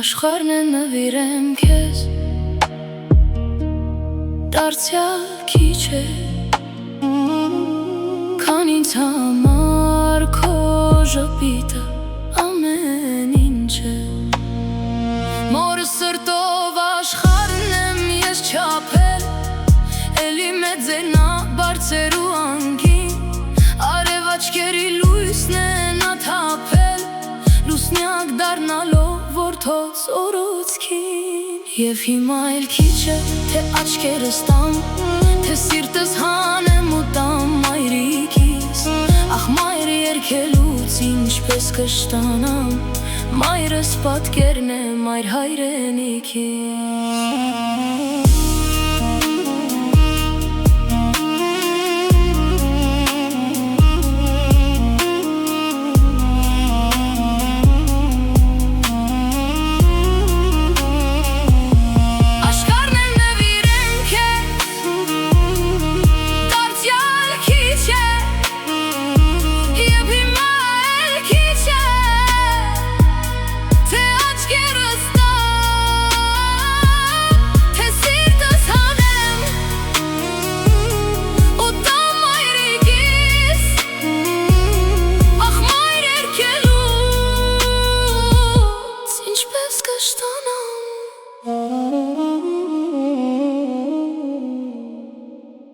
Աշխարհն է նվիրեմ քեզ, դարձյալ քիչ է, քան ինձ համար քո ժպիտը ամեն ինչ է։ Մորը սրտով աշխարհն եմ ես չափել, էլի մեծ է նա բարձր ու անկին, արև աչքերի լույսն է նա թափել, լուսնյակ դառնալով որդոց օրոցքին։ Եվ հիմա էլ քիչ է, թե աչքերս տամ, թե սիրտս հանեմ ու տամ մայրիկիս։ Ախ մայր երգելուց ինչպես կշտանամ, մայրս պատկերն է մայր հայրենիքիս։